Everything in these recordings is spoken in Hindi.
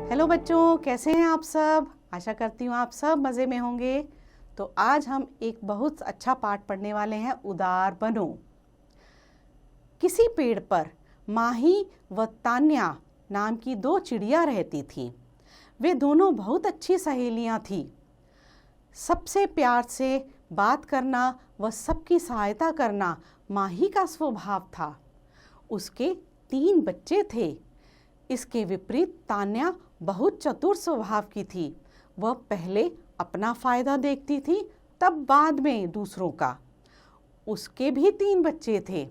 हेलो बच्चों, कैसे हैं आप सब। आशा करती हूँ आप सब मज़े में होंगे। तो आज हम एक बहुत अच्छा पाठ पढ़ने वाले हैं, उदार बनो। किसी पेड़ पर माही व तान्या नाम की दो चिड़िया रहती थीं। वे दोनों बहुत अच्छी सहेलियाँ थीं। सबसे प्यार से बात करना व सबकी सहायता करना माही का स्वभाव था। उसके 3 बच्चे थे। इसके विपरीत तान्या बहुत चतुर स्वभाव की थी। वह पहले अपना फायदा देखती थी, तब बाद में दूसरों का। उसके भी 3 बच्चे थे।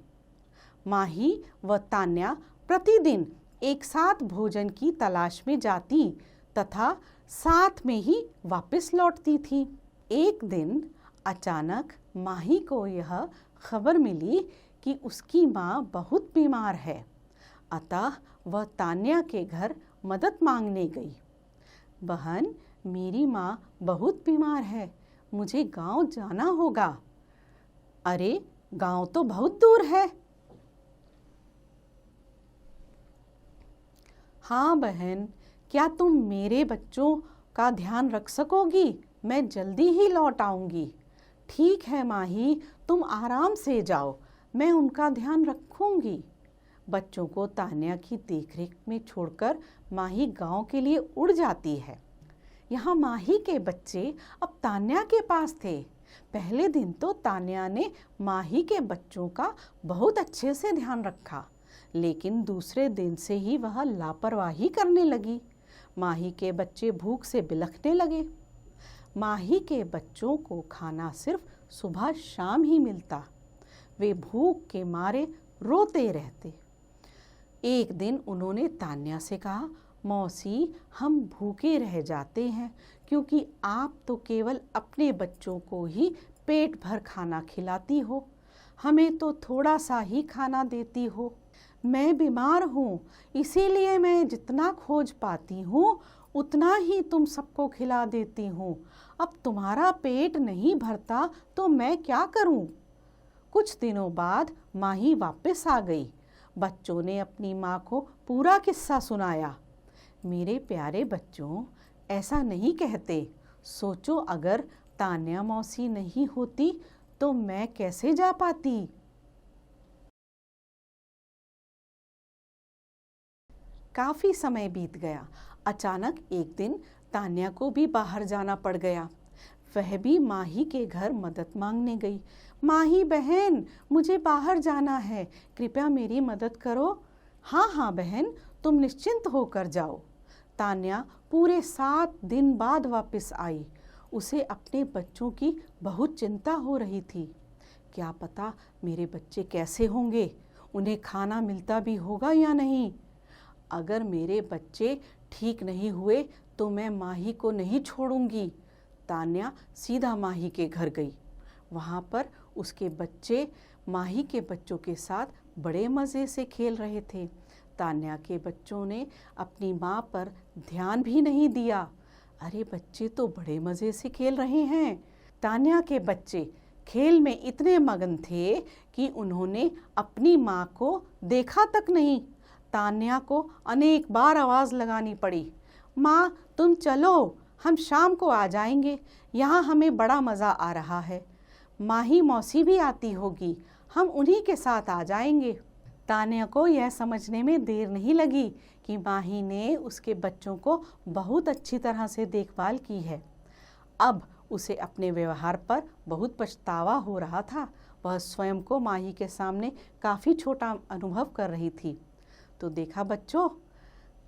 माही व तान्या प्रतिदिन एक साथ भोजन की तलाश में जाती तथा साथ में ही वापस लौटती थी। एक दिन अचानक माही को यह खबर मिली कि उसकी माँ बहुत बीमार है। अतः वह तान्या के घर मदद मांगने गई। बहन, मेरी माँ बहुत बीमार है, मुझे गांव जाना होगा। अरे, गांव तो बहुत दूर है। हाँ बहन, क्या तुम मेरे बच्चों का ध्यान रख सकोगी? मैं जल्दी ही लौट आऊंगी। ठीक है माही, तुम आराम से जाओ, मैं उनका ध्यान रखूंगी। बच्चों को तान्या की देखरेख में छोड़कर माही गांव के लिए उड़ जाती है। यहाँ माही के बच्चे अब तान्या के पास थे। पहले दिन तो तान्या ने माही के बच्चों का बहुत अच्छे से ध्यान रखा, लेकिन दूसरे दिन से ही वह लापरवाही करने लगी। माही के बच्चे भूख से बिलखने लगे। माही के बच्चों को खाना सिर्फ सुबह शाम ही मिलता। वे भूख के मारे रोते रहते। एक दिन उन्होंने तान्या से कहा, मौसी, हम भूखे रह जाते हैं क्योंकि आप तो केवल अपने बच्चों को ही पेट भर खाना खिलाती हो, हमें तो थोड़ा सा ही खाना देती हो। मैं बीमार हूँ, इसीलिए मैं जितना खोज पाती हूँ उतना ही तुम सबको खिला देती हूँ। अब तुम्हारा पेट नहीं भरता तो मैं क्या करूँ? कुछ दिनों बाद माही वापस आ गई। बच्चों ने अपनी माँ को पूरा किस्सा सुनाया। मेरे प्यारे बच्चों, ऐसा नहीं कहते। सोचो, अगर तान्या मौसी नहीं होती तो मैं कैसे जा पाती। काफी समय बीत गया। अचानक एक दिन तान्या को भी बाहर जाना पड़ गया। वह भी माही के घर मदद मांगने गई। माही बहन, मुझे बाहर जाना है, कृपया मेरी मदद करो। हाँ हाँ बहन, तुम निश्चिंत होकर जाओ। तान्या पूरे 7 दिन बाद वापस आई। उसे अपने बच्चों की बहुत चिंता हो रही थी। क्या पता मेरे बच्चे कैसे होंगे, उन्हें खाना मिलता भी होगा या नहीं। अगर मेरे बच्चे ठीक नहीं हुए तो मैं माही को नहीं छोड़ूंगी। तान्या सीधा माही के घर गई। वहाँ पर उसके बच्चे माही के बच्चों के साथ बड़े मज़े से खेल रहे थे। तान्या के बच्चों ने अपनी माँ पर ध्यान भी नहीं दिया। अरे, बच्चे तो बड़े मज़े से खेल रहे हैं। तान्या के बच्चे खेल में इतने मगन थे कि उन्होंने अपनी माँ को देखा तक नहीं। तान्या को अनेक बार आवाज़ लगानी पड़ी, माँ तुम चलो, हम शाम को आ जाएंगे, यहाँ हमें बड़ा मज़ा आ रहा है। माही मौसी भी आती होगी, हम उन्हीं के साथ आ जाएंगे। तान्या को यह समझने में देर नहीं लगी कि माही ने उसके बच्चों को बहुत अच्छी तरह से देखभाल की है। अब उसे अपने व्यवहार पर बहुत पछतावा हो रहा था। वह स्वयं को माही के सामने काफ़ी छोटा अनुभव कर रही थी। तो देखा बच्चों,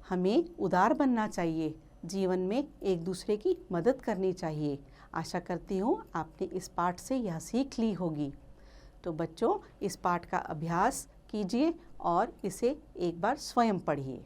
हमें उदार बनना चाहिए, जीवन में एक दूसरे की मदद करनी चाहिए। आशा करती हूँ आपने इस पाठ से यह सीख ली होगी। तो बच्चों, इस पाठ का अभ्यास कीजिए और इसे एक बार स्वयं पढ़िए।